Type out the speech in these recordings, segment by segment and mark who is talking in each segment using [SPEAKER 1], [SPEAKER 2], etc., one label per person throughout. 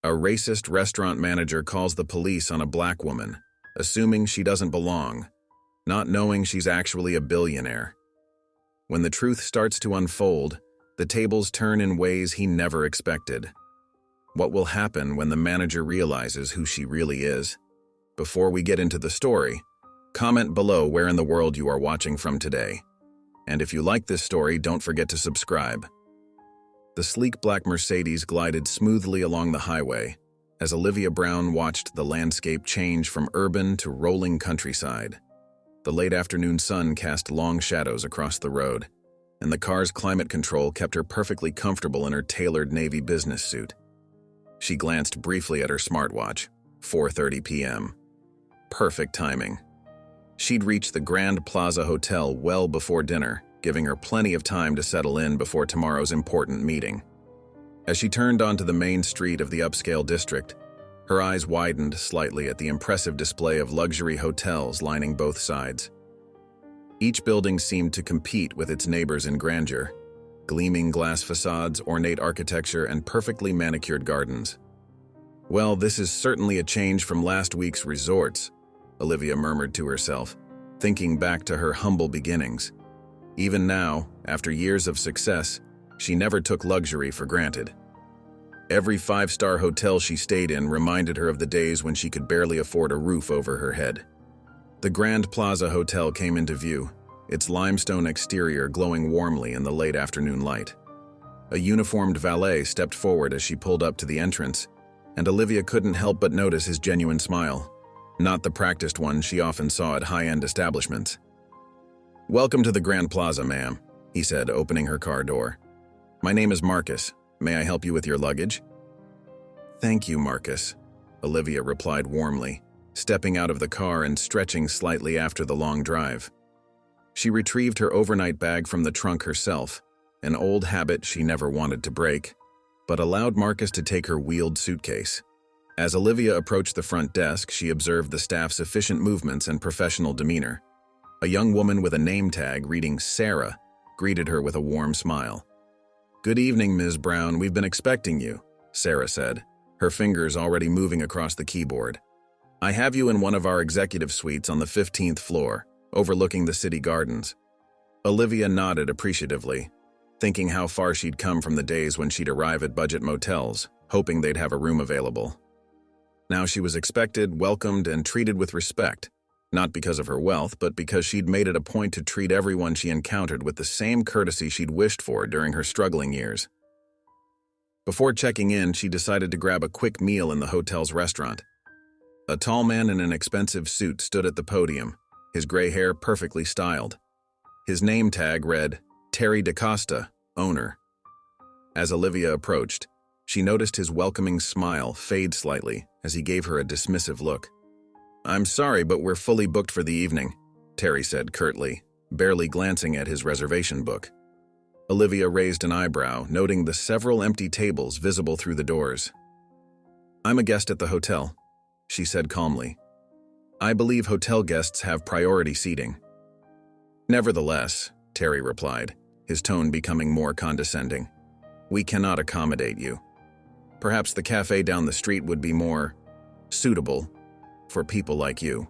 [SPEAKER 1] A racist restaurant manager calls the police on a black woman, assuming she doesn't belong, not knowing she's actually a billionaire. When the truth starts to unfold, the tables turn in ways he never expected. What will happen when the manager realizes who she really is? Before we get into the story, comment below where in the world you are watching from today. And if you like this story, don't forget to subscribe. The sleek black Mercedes glided smoothly along the highway as Olivia Brown watched the landscape change from urban to rolling countryside. The late afternoon sun cast long shadows across the road, and the car's climate control kept her perfectly comfortable in her tailored navy business suit. She glanced briefly at her smartwatch, 4:30 p.m. Perfect timing. She'd reached the Grand Plaza Hotel well before dinner, giving her plenty of time to settle in before tomorrow's important meeting. As she turned onto the main street of the upscale district, her eyes widened slightly at the impressive display of luxury hotels lining both sides. Each building seemed to compete with its neighbors in grandeur, gleaming glass facades, ornate architecture, and perfectly manicured gardens. "Well, this is certainly a change from last week's resorts," Olivia murmured to herself, thinking back to her humble beginnings. Even now, after years of success, she never took luxury for granted. Every five-star hotel she stayed in reminded her of the days when she could barely afford a roof over her head. The Grand Plaza Hotel came into view, its limestone exterior glowing warmly in the late afternoon light. A uniformed valet stepped forward as she pulled up to the entrance, and Olivia couldn't help but notice his genuine smile, not the practiced one she often saw at high-end establishments. "Welcome to the Grand Plaza, ma'am," he said, opening her car door. "My name is Marcus. May I help you with your luggage?" "Thank you, Marcus," Olivia replied warmly, stepping out of the car and stretching slightly after the long drive. She retrieved her overnight bag from the trunk herself, an old habit she never wanted to break, but allowed Marcus to take her wheeled suitcase. As Olivia approached the front desk, she observed the staff's efficient movements and professional demeanor. A young woman with a name tag reading Sarah greeted her with a warm smile. "Good evening, Ms. Brown. We've been expecting you," Sarah said, her fingers already moving across the keyboard. "I have you in one of our executive suites on the 15th floor, overlooking the city gardens." Olivia nodded appreciatively, thinking how far she'd come from the days when she'd arrive at budget motels, hoping they'd have a room available. Now she was expected, welcomed, and treated with respect. Not because of her wealth, but because she'd made it a point to treat everyone she encountered with the same courtesy she'd wished for during her struggling years. Before checking in, she decided to grab a quick meal in the hotel's restaurant. A tall man in an expensive suit stood at the podium, his gray hair perfectly styled. His name tag read, "Terry DaCosta, owner." As Olivia approached, she noticed his welcoming smile fade slightly as he gave her a dismissive look. "I'm sorry, but we're fully booked for the evening," Terry said curtly, barely glancing at his reservation book. Olivia raised an eyebrow, noting the several empty tables visible through the doors. "I'm a guest at the hotel," she said calmly. "I believe hotel guests have priority seating." "Nevertheless," Terry replied, his tone becoming more condescending, "we cannot accommodate you. Perhaps the cafe down the street would be more suitable for people like you."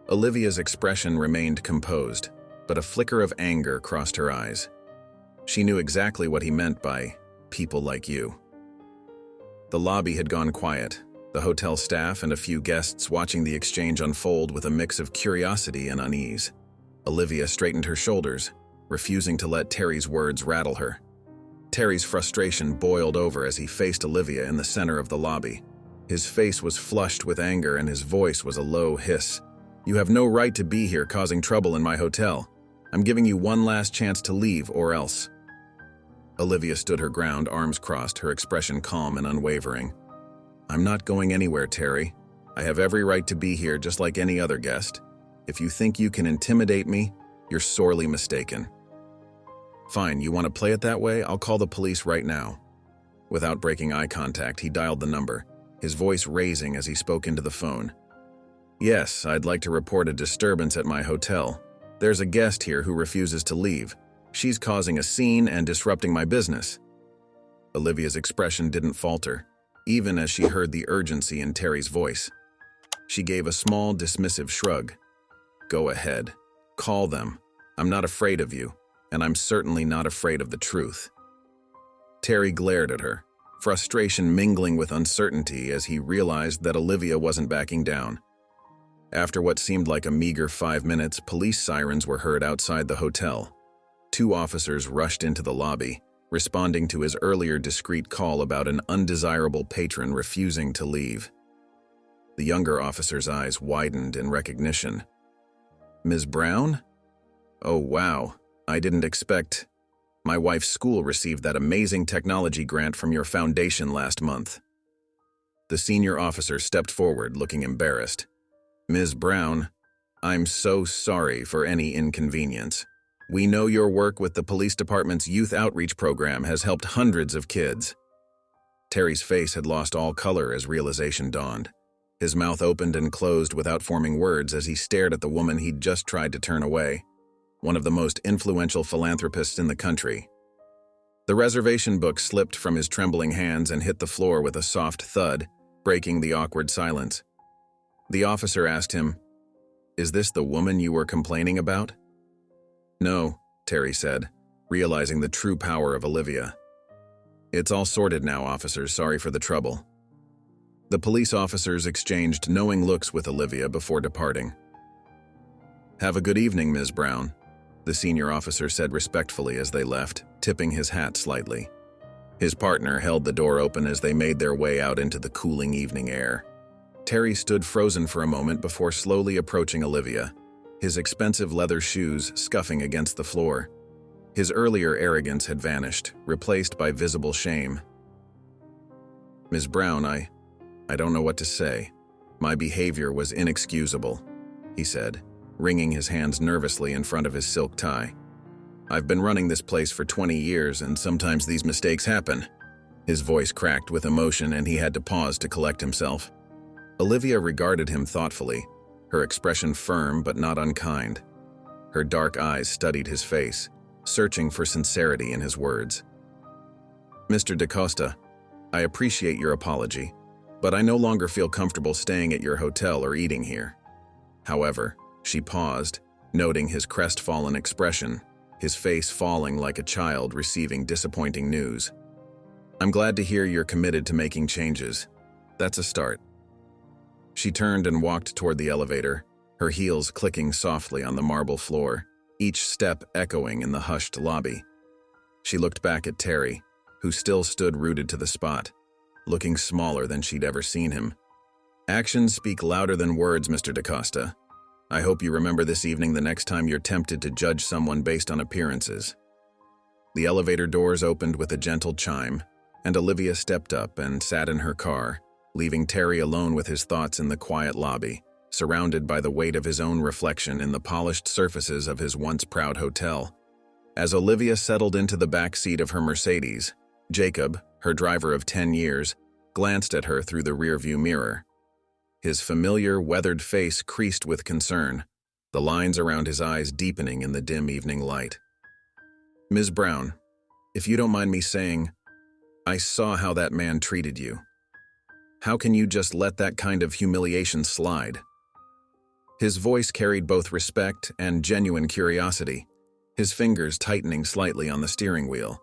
[SPEAKER 1] Olivia's expression remained composed, but a flicker of anger crossed her eyes. She knew exactly what he meant by people like you. The lobby had gone quiet, the hotel staff and a few guests watching the exchange unfold with a mix of curiosity and unease. Olivia straightened her shoulders, refusing to let Terry's words rattle her. Terry's frustration boiled over as he faced Olivia in the center of the lobby. His face was flushed with anger and his voice was a low hiss. "You have no right to be here causing trouble in my hotel. I'm giving you one last chance to leave or else." Olivia stood her ground, arms crossed, her expression calm and unwavering. "I'm not going anywhere, Terry. I have every right to be here just like any other guest. If you think you can intimidate me, you're sorely mistaken." "Fine, you want to play it that way? I'll call the police right now." Without breaking eye contact, he dialed the number, his voice raising as he spoke into the phone. "Yes, I'd like to report a disturbance at my hotel. There's a guest here who refuses to leave. She's causing a scene and disrupting my business." Olivia's expression didn't falter, even as she heard the urgency in Terry's voice. She gave a small, dismissive shrug. "Go ahead. Call them. I'm not afraid of you, and I'm certainly not afraid of the truth." Terry glared at her, frustration mingling with uncertainty as he realized that Olivia wasn't backing down. After what seemed like a meager 5 minutes, police sirens were heard outside the hotel. 2 officers rushed into the lobby, responding to his earlier discreet call about an undesirable patron refusing to leave. The younger officer's eyes widened in recognition. "Ms. Brown? Oh, wow. I didn't expect. My wife's school received that amazing technology grant from your foundation last month." The senior officer stepped forward, looking embarrassed. "Ms. Brown, I'm so sorry for any inconvenience. We know your work with the police department's youth outreach program has helped hundreds of kids." Terry's face had lost all color as realization dawned. His mouth opened and closed without forming words as he stared at the woman he'd just tried to turn away, one of the most influential philanthropists in the country. The reservation book slipped from his trembling hands and hit the floor with a soft thud, breaking the awkward silence. The officer asked him, "Is this the woman you were complaining about?" "No," Terry said, realizing the true power of Olivia. "It's all sorted now, officers. Sorry for the trouble." The police officers exchanged knowing looks with Olivia before departing. "Have a good evening, Ms. Brown," the senior officer said respectfully as they left, tipping his hat slightly. His partner held the door open as they made their way out into the cooling evening air. Terry stood frozen for a moment before slowly approaching Olivia, his expensive leather shoes scuffing against the floor. His earlier arrogance had vanished, replaced by visible shame. "Ms. Brown, I don't know what to say. My behavior was inexcusable," he said, wringing his hands nervously in front of his silk tie. "I've been running this place for 20 years, and sometimes these mistakes happen." His voice cracked with emotion, and he had to pause to collect himself. Olivia regarded him thoughtfully, her expression firm but not unkind. Her dark eyes studied his face, searching for sincerity in his words. "Mr. DaCosta, I appreciate your apology, but I no longer feel comfortable staying at your hotel or eating here." However, she paused, noting his crestfallen expression, his face falling like a child receiving disappointing news. "I'm glad to hear you're committed to making changes. That's a start." She turned and walked toward the elevator, her heels clicking softly on the marble floor, each step echoing in the hushed lobby. She looked back at Terry, who still stood rooted to the spot, looking smaller than she'd ever seen him. "Actions speak louder than words, Mr. DaCosta. I hope you remember this evening the next time you're tempted to judge someone based on appearances." The elevator doors opened with a gentle chime, and Olivia stepped up and sat in her car, leaving Terry alone with his thoughts in the quiet lobby, surrounded by the weight of his own reflection in the polished surfaces of his once proud hotel. As Olivia settled into the back seat of her Mercedes, Jacob, her driver of 10 years, glanced at her through the rearview mirror. His familiar, weathered face creased with concern, the lines around his eyes deepening in the dim evening light. "Ms. Brown, if you don't mind me saying, I saw how that man treated you. How can you just let that kind of humiliation slide?" His voice carried both respect and genuine curiosity, his fingers tightening slightly on the steering wheel.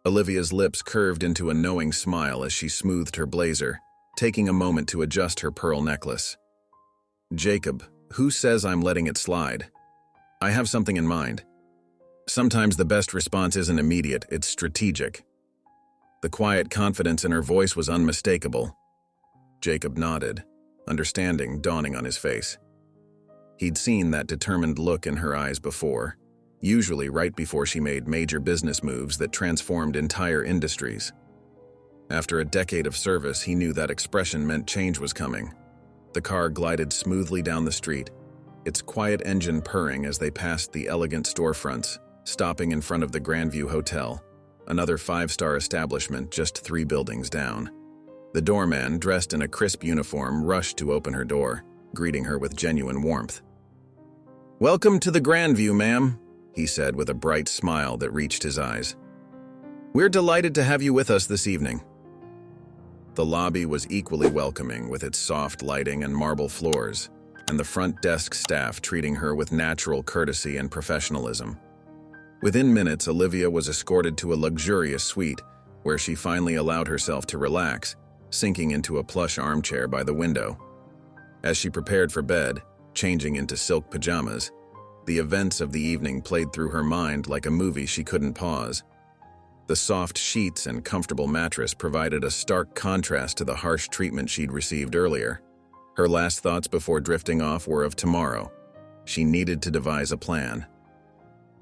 [SPEAKER 1] Olivia's lips curved into a knowing smile as she smoothed her blazer, taking a moment to adjust her pearl necklace. "Jacob, who says I'm letting it slide? I have something in mind. Sometimes the best response isn't immediate, it's strategic." The quiet confidence in her voice was unmistakable. Jacob nodded, understanding dawning on his face. He'd seen that determined look in her eyes before, usually right before she made major business moves that transformed entire industries. After a decade of service, he knew that expression meant change was coming. The car glided smoothly down the street, its quiet engine purring as they passed the elegant storefronts, stopping in front of the Grandview Hotel, another 5-star establishment just 3 buildings down. The doorman, dressed in a crisp uniform, rushed to open her door, greeting her with genuine warmth. "Welcome to the Grandview, ma'am," he said with a bright smile that reached his eyes. "We're delighted to have you with us this evening." The lobby was equally welcoming with its soft lighting and marble floors, and the front desk staff treating her with natural courtesy and professionalism. Within minutes, Olivia was escorted to a luxurious suite where she finally allowed herself to relax, sinking into a plush armchair by the window. As she prepared for bed, changing into silk pajamas, the events of the evening played through her mind like a movie she couldn't pause. The soft sheets and comfortable mattress provided a stark contrast to the harsh treatment she'd received earlier. Her last thoughts before drifting off were of tomorrow. She needed to devise a plan.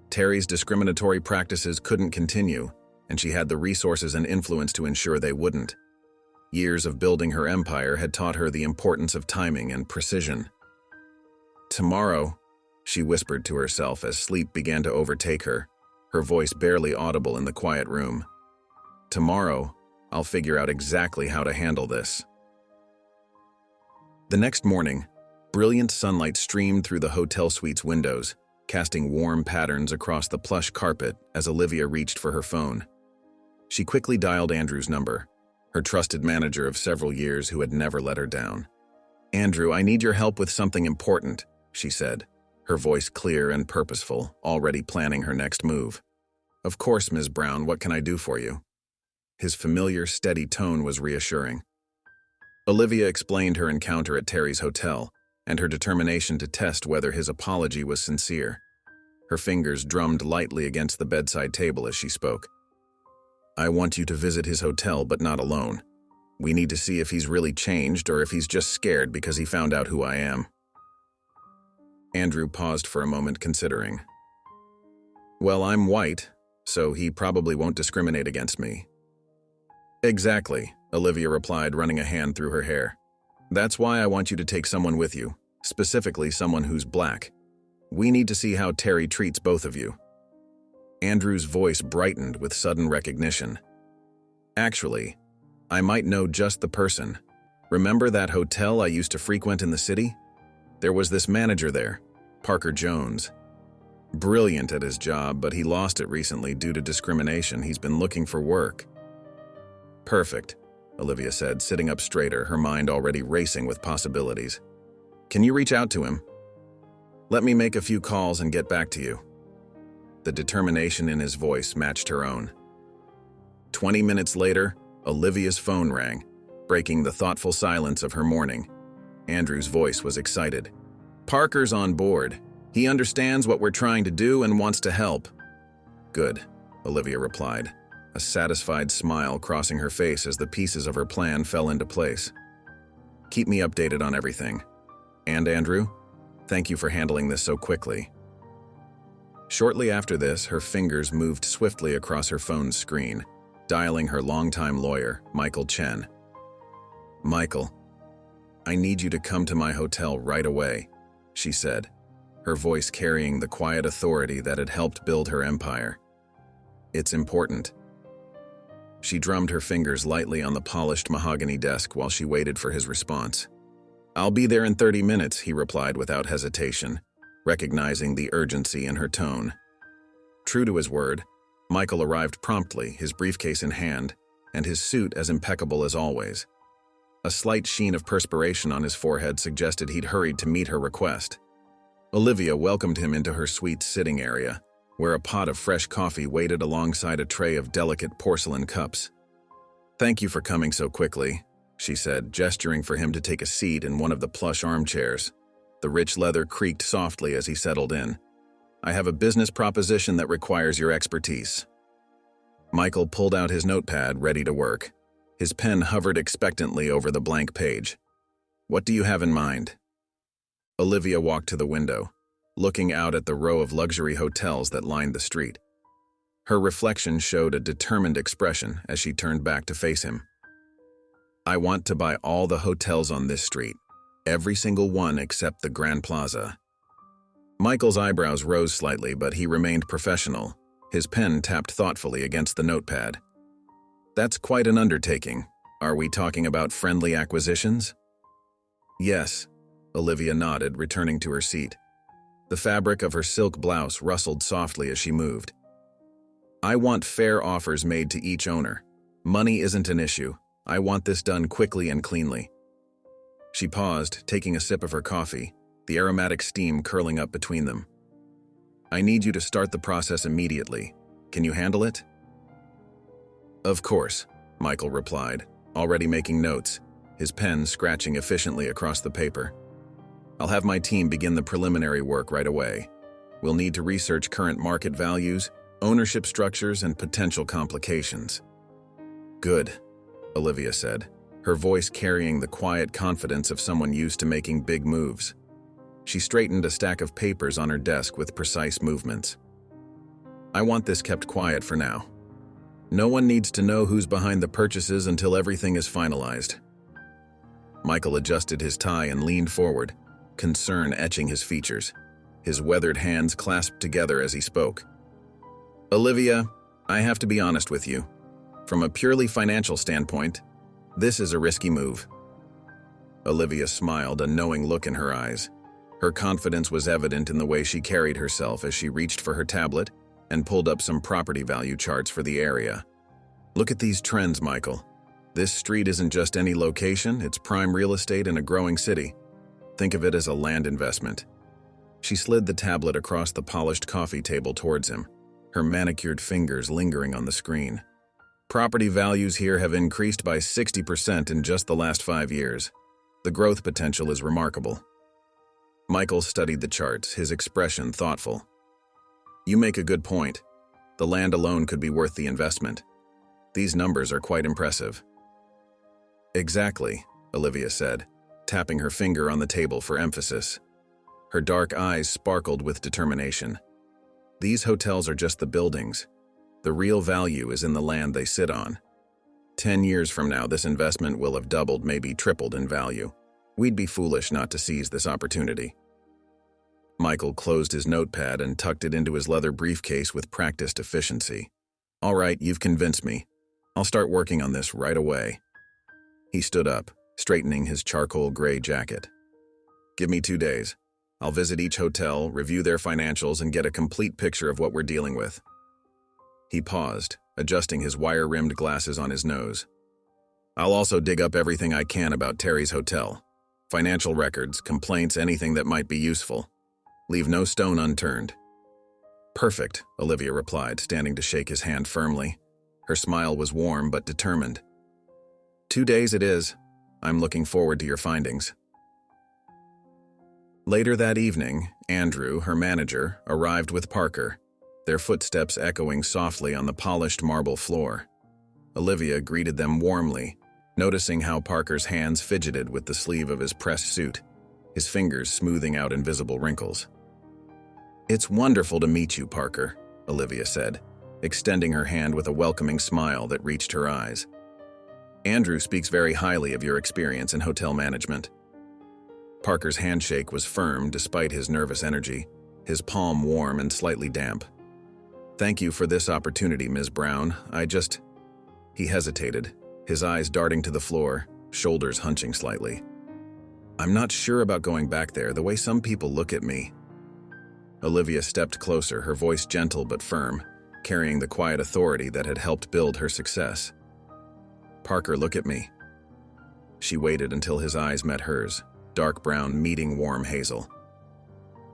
[SPEAKER 1] Terry's discriminatory practices couldn't continue, and she had the resources and influence to ensure they wouldn't. Years of building her empire had taught her the importance of timing and precision. "Tomorrow," she whispered to herself as sleep began to overtake her, her voice barely audible in the quiet room. "Tomorrow, I'll figure out exactly how to handle this." The next morning, brilliant sunlight streamed through the hotel suite's windows, casting warm patterns across the plush carpet as Olivia reached for her phone. She quickly dialed Andrew's number, her trusted manager of several years who had never let her down. "Andrew, I need your help with something important," she said, her voice clear and purposeful, already planning her next move. "Of course, Ms. Brown, what can I do for you?" His familiar, steady tone was reassuring. Olivia explained her encounter at Terry's hotel and her determination to test whether his apology was sincere. Her fingers drummed lightly against the bedside table as she spoke. "I want you to visit his hotel, but not alone. We need to see if he's really changed or if he's just scared because he found out who I am." Andrew paused for a moment, considering. "Well, I'm white, so he probably won't discriminate against me." "Exactly," Olivia replied, running a hand through her hair. "That's why I want you to take someone with you, specifically someone who's black. We need to see how Terry treats both of you." Andrew's voice brightened with sudden recognition. "Actually, I might know just the person. Remember that hotel I used to frequent in the city? There was this manager there, Parker Jones. Brilliant at his job, but he lost it recently due to discrimination. He's been looking for work." "Perfect," Olivia said, sitting up straighter, her mind already racing with possibilities. "Can you reach out to him? Let me make a few calls and get back to you." The determination in his voice matched her own. 20 minutes later, Olivia's phone rang, breaking the thoughtful silence of her morning. Andrew's voice was excited. "Parker's on board. He understands what we're trying to do and wants to help." "Good," Olivia replied, a satisfied smile crossing her face as the pieces of her plan fell into place. "Keep me updated on everything. And Andrew, thank you for handling this so quickly." Shortly after this, her fingers moved swiftly across her phone's screen, dialing her longtime lawyer, Michael Chen. "Michael, I need you to come to my hotel right away," she said, her voice carrying the quiet authority that had helped build her empire. "It's important." She drummed her fingers lightly on the polished mahogany desk while she waited for his response. "I'll be there in 30 minutes, he replied without hesitation, recognizing the urgency in her tone. True to his word, Michael arrived promptly, his briefcase in hand, and his suit as impeccable as always. A slight sheen of perspiration on his forehead suggested he'd hurried to meet her request. Olivia welcomed him into her suite's sitting area, where a pot of fresh coffee waited alongside a tray of delicate porcelain cups. "Thank you for coming so quickly," she said, gesturing for him to take a seat in one of the plush armchairs. The rich leather creaked softly as he settled in. "I have a business proposition that requires your expertise." Michael pulled out his notepad, ready to work. His pen hovered expectantly over the blank page. "What do you have in mind?" Olivia walked to the window, looking out at the row of luxury hotels that lined the street. Her reflection showed a determined expression as she turned back to face him. "I want to buy all the hotels on this street, every single one except the Grand Plaza." Michael's eyebrows rose slightly, but he remained professional. His pen tapped thoughtfully against the notepad. "That's quite an undertaking. Are we talking about friendly acquisitions?" "Yes," Olivia nodded, returning to her seat. The fabric of her silk blouse rustled softly as she moved. "I want fair offers made to each owner. Money isn't an issue. I want this done quickly and cleanly." She paused, taking a sip of her coffee, the aromatic steam curling up between them. "I need you to start the process immediately. Can you handle it?" "Of course," Michael replied, already making notes, his pen scratching efficiently across the paper. "I'll have my team begin the preliminary work right away. We'll need to research current market values, ownership structures, and potential complications." "Good," Olivia said, her voice carrying the quiet confidence of someone used to making big moves. She straightened a stack of papers on her desk with precise movements. "I want this kept quiet for now. No one needs to know who's behind the purchases until everything is finalized." Michael adjusted his tie and leaned forward, concern etching his features, his weathered hands clasped together as he spoke. "Olivia, I have to be honest with you. From a purely financial standpoint, this is a risky move." Olivia smiled, a knowing look in her eyes. Her confidence was evident in the way she carried herself as she reached for her tablet and pulled up some property value charts for the area. "Look at these trends, Michael. This street isn't just any location, it's prime real estate in a growing city. Think of it as a land investment." She slid the tablet across the polished coffee table towards him, her manicured fingers lingering on the screen. "Property values here have increased by 60% in just the last 5 years. The growth potential is remarkable." Michael studied the charts, his expression thoughtful. "You make a good point. The land alone could be worth the investment. These numbers are quite impressive." "Exactly," Olivia said, tapping her finger on the table for emphasis. Her dark eyes sparkled with determination. "These hotels are just the buildings. The real value is in the land they sit on. 10 years from now, this investment will have doubled, maybe tripled in value. We'd be foolish not to seize this opportunity." Michael closed his notepad and tucked it into his leather briefcase with practiced efficiency. "All right, you've convinced me. I'll start working on this right away." He stood up, straightening his charcoal gray jacket. "Give me 2 days. I'll visit each hotel, review their financials, and get a complete picture of what we're dealing with." He paused, adjusting his wire-rimmed glasses on his nose. "I'll also dig up everything I can about Terry's hotel. Financial records, complaints, anything that might be useful. Leave no stone unturned." "Perfect," Olivia replied, standing to shake his hand firmly. Her smile was warm but determined. 2 days it is. I'm looking forward to your findings." Later that evening, Andrew, her manager, arrived with Parker, their footsteps echoing softly on the polished marble floor. Olivia greeted them warmly, noticing how Parker's hands fidgeted with the sleeve of his pressed suit, his fingers smoothing out invisible wrinkles. "It's wonderful to meet you, Parker," Olivia said, extending her hand with a welcoming smile that reached her eyes. "Andrew speaks very highly of your experience in hotel management." Parker's handshake was firm despite his nervous energy, his palm warm and slightly damp. "Thank you for this opportunity, Ms. Brown. He hesitated, his eyes darting to the floor, shoulders hunching slightly. "I'm not sure about going back there, the way some people look at me." Olivia stepped closer, her voice gentle but firm, carrying the quiet authority that had helped build her success. "Parker, look at me." She waited until his eyes met hers, dark brown meeting warm hazel.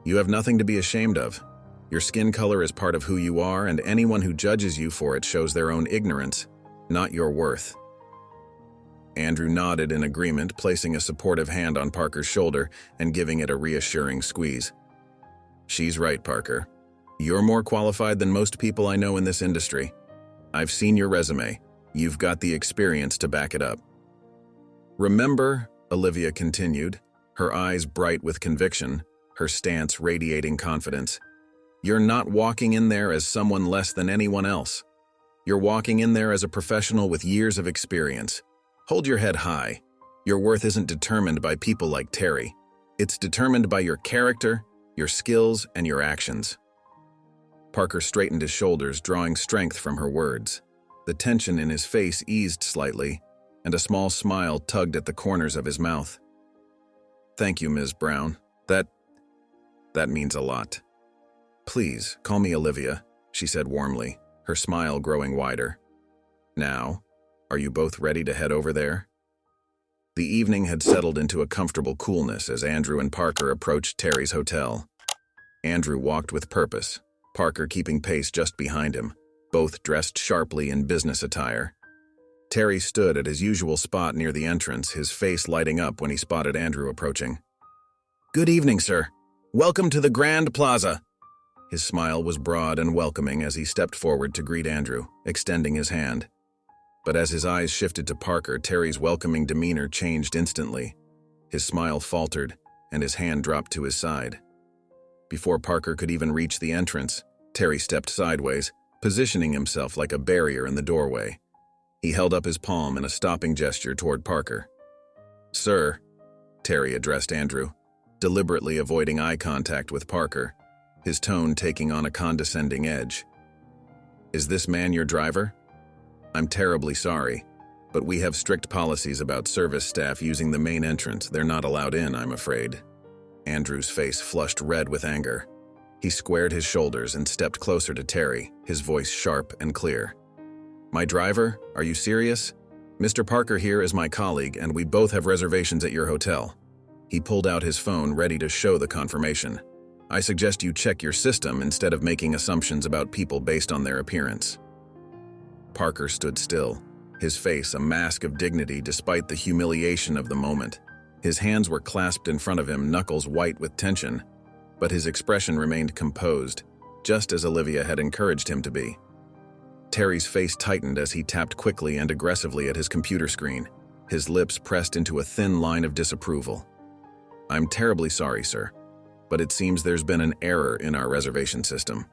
[SPEAKER 1] "You have nothing to be ashamed of. Your skin color is part of who you are, and anyone who judges you for it shows their own ignorance, not your worth." Andrew nodded in agreement, placing a supportive hand on Parker's shoulder and giving it a reassuring squeeze. "She's right, Parker. You're more qualified than most people I know in this industry. I've seen your resume. You've got the experience to back it up." "Remember," Olivia continued, her eyes bright with conviction, her stance radiating confidence, "you're not walking in there as someone less than anyone else. You're walking in there as a professional with years of experience. Hold your head high. Your worth isn't determined by people like Terry. It's determined by your character, your skills, and your actions." Parker straightened his shoulders, drawing strength from her words. The tension in his face eased slightly, and a small smile tugged at the corners of his mouth. "Thank you, Ms. Brown. That means a lot." "Please, call me Olivia," she said warmly, her smile growing wider. "Now, Are you both ready to head over there? The evening had settled into a comfortable coolness as Andrew and Parker approached Terry's hotel. Andrew walked with purpose, Parker keeping pace just behind him, both dressed sharply in business attire. Terry stood at his usual spot near the entrance, his face lighting up when he spotted Andrew approaching. "Good evening, sir. Welcome to the Grand Plaza." His smile was broad and welcoming as he stepped forward to greet Andrew, extending his hand. But as his eyes shifted to Parker, Terry's welcoming demeanor changed instantly. His smile faltered, and his hand dropped to his side. Before Parker could even reach the entrance, Terry stepped sideways, positioning himself like a barrier in the doorway. He held up his palm in a stopping gesture toward Parker. "Sir," Terry addressed Andrew, deliberately avoiding eye contact with Parker, his tone taking on a condescending edge. "Is this man your driver? I'm terribly sorry, but we have strict policies about service staff using the main entrance. They're not allowed in, I'm afraid." Andrew's face flushed red with anger. He squared his shoulders and stepped closer to Terry, his voice sharp and clear. "My driver? Are you serious? Mr. Parker here is my colleague, and we both have reservations at your hotel." He pulled out his phone, ready to show the confirmation. "I suggest you check your system instead of making assumptions about people based on their appearance." Parker stood still, his face a mask of dignity despite the humiliation of the moment. His hands were clasped in front of him, knuckles white with tension, but his expression remained composed, just as Olivia had encouraged him to be. Terry's face tightened as he tapped quickly and aggressively at his computer screen, his lips pressed into a thin line of disapproval. "I'm terribly sorry, sir, but it seems there's been an error in our reservation system.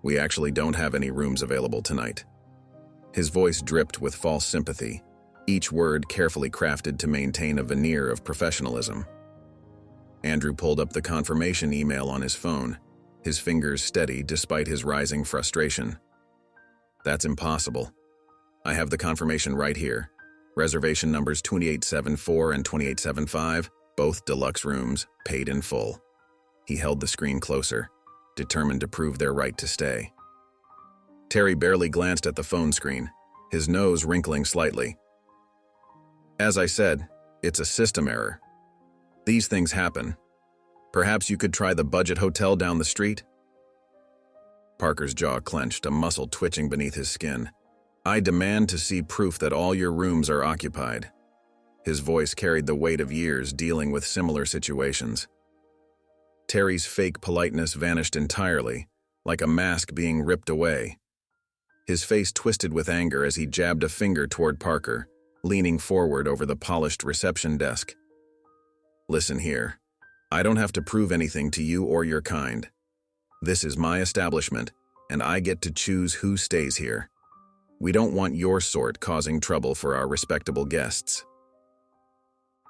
[SPEAKER 1] We actually don't have any rooms available tonight." His voice dripped with false sympathy, each word carefully crafted to maintain a veneer of professionalism. Andrew pulled up the confirmation email on his phone, his fingers steady despite his rising frustration. "That's impossible. I have the confirmation right here. Reservation numbers 2874 and 2875, both deluxe rooms, paid in full." He held the screen closer, determined to prove their right to stay. Terry barely glanced at the phone screen, his nose wrinkling slightly. "As I said, it's a system error. These things happen. Perhaps you could try the budget hotel down the street?" Parker's jaw clenched, a muscle twitching beneath his skin. "I demand to see proof that all your rooms are occupied." His voice carried the weight of years dealing with similar situations. Terry's fake politeness vanished entirely, like a mask being ripped away. His face twisted with anger as he jabbed a finger toward Parker, leaning forward over the polished reception desk. "Listen here. I don't have to prove anything to you or your kind. This is my establishment, and I get to choose who stays here. We don't want your sort causing trouble for our respectable guests."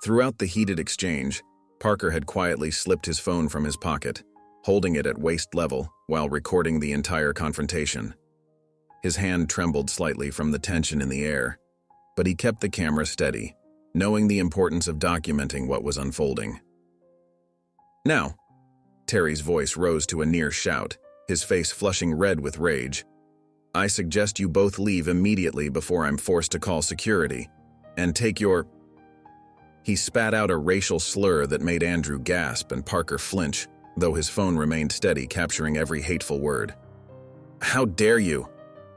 [SPEAKER 1] Throughout the heated exchange, Parker had quietly slipped his phone from his pocket, holding it at waist level while recording the entire confrontation. His hand trembled slightly from the tension in the air, but he kept the camera steady, knowing the importance of documenting what was unfolding. "Now," Terry's voice rose to a near shout, his face flushing red with rage, "I suggest you both leave immediately before I'm forced to call security, and take your—" He spat out a racial slur that made Andrew gasp and Parker flinch, though his phone remained steady, capturing every hateful word. "How dare you?"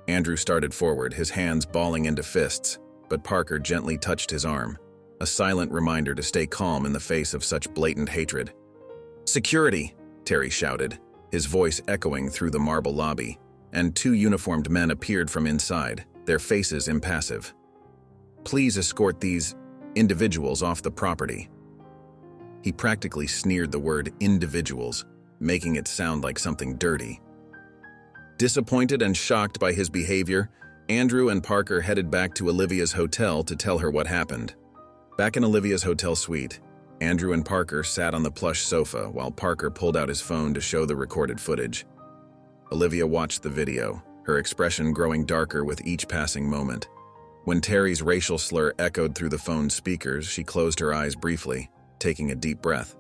[SPEAKER 1] Andrew started forward, his hands balling into fists, but Parker gently touched his arm, a silent reminder to stay calm in the face of such blatant hatred. "Security!" Terry shouted, his voice echoing through the marble lobby, and two uniformed men appeared from inside, their faces impassive. "Please escort these individuals off the property." He practically sneered the word individuals, making it sound like something dirty. Disappointed and shocked by his behavior, Andrew and Parker headed back to Olivia's hotel to tell her what happened. Back in Olivia's hotel suite, Andrew and Parker sat on the plush sofa while Parker pulled out his phone to show the recorded footage. Olivia watched the video, her expression growing darker with each passing moment. When Terry's racial slur echoed through the phone's speakers, she closed her eyes briefly, taking a deep breath.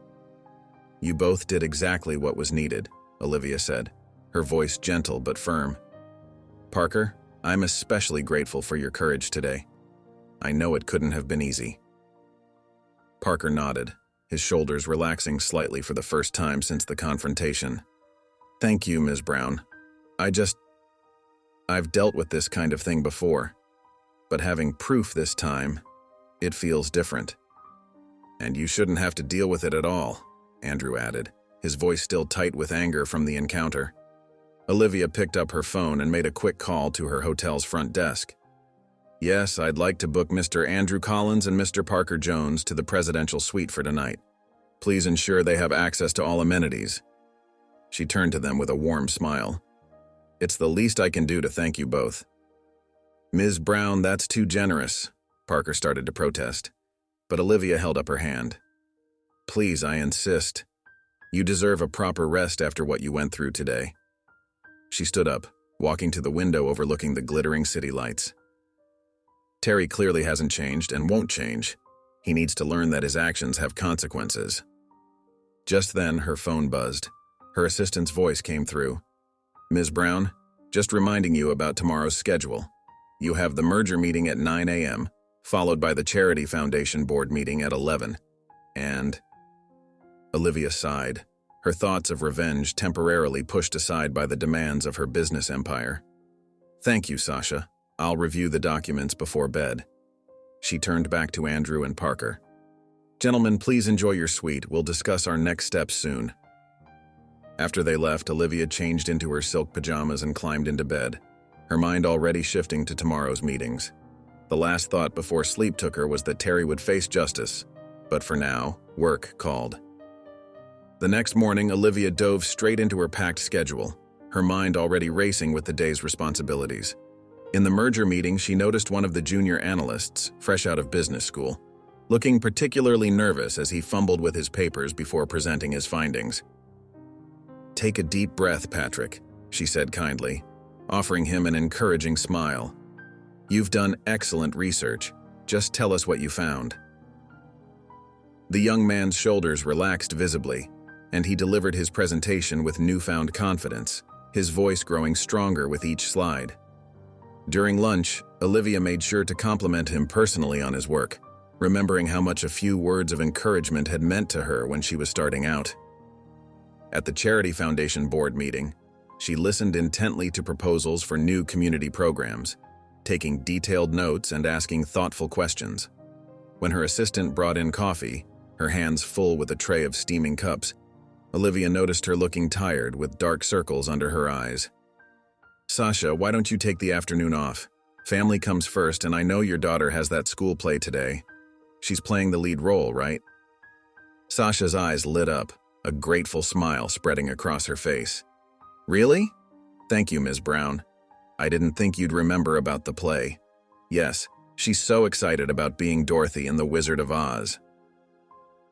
[SPEAKER 1] "You both did exactly what was needed," Olivia said, her voice gentle but firm. "Parker, I'm especially grateful for your courage today. I know it couldn't have been easy." Parker nodded, his shoulders relaxing slightly for the first time since the confrontation. "Thank you, Ms. Brown. I've dealt with this kind of thing before, but having proof this time, it feels different." "And you shouldn't have to deal with it at all," Andrew added, his voice still tight with anger from the encounter. Olivia picked up her phone and made a quick call to her hotel's front desk. "Yes, I'd like to book Mr. Andrew Collins and Mr. Parker Jones to the presidential suite for tonight. Please ensure they have access to all amenities." She turned to them with a warm smile. "It's the least I can do to thank you both." "Ms. Brown, that's too generous," Parker started to protest, but Olivia held up her hand. "Please, I insist. You deserve a proper rest after what you went through today." She stood up, walking to the window overlooking the glittering city lights. "Terry clearly hasn't changed and won't change. He needs to learn that his actions have consequences." Just then, her phone buzzed. Her assistant's voice came through. "Ms. Brown, just reminding you about tomorrow's schedule. You have the merger meeting at 9 a.m., followed by the Charity Foundation board meeting at 11. And..." Olivia sighed, her thoughts of revenge temporarily pushed aside by the demands of her business empire. "Thank you, Sasha. I'll review the documents before bed." She turned back to Andrew and Parker. "Gentlemen, please enjoy your suite. We'll discuss our next steps soon." After they left, Olivia changed into her silk pajamas and climbed into bed, her mind already shifting to tomorrow's meetings. The last thought before sleep took her was that Terry would face justice, but for now, work called. The next morning, Olivia dove straight into her packed schedule, her mind already racing with the day's responsibilities. In the merger meeting, she noticed one of the junior analysts, fresh out of business school, looking particularly nervous as he fumbled with his papers before presenting his findings. "Take a deep breath, Patrick," she said kindly, offering him an encouraging smile. "You've done excellent research. Just tell us what you found." The young man's shoulders relaxed visibly, and he delivered his presentation with newfound confidence, his voice growing stronger with each slide. During lunch, Olivia made sure to compliment him personally on his work, remembering how much a few words of encouragement had meant to her when she was starting out. At the Charity Foundation board meeting, she listened intently to proposals for new community programs, taking detailed notes and asking thoughtful questions. When her assistant brought in coffee, her hands full with a tray of steaming cups, Olivia noticed her looking tired with dark circles under her eyes. "Sasha, why don't you take the afternoon off? Family comes first, and I know your daughter has that school play today. She's playing the lead role, right?" Sasha's eyes lit up, a grateful smile spreading across her face. "Really? Thank you, Ms. Brown. I didn't think you'd remember about the play. Yes, she's so excited about being Dorothy in The Wizard of Oz."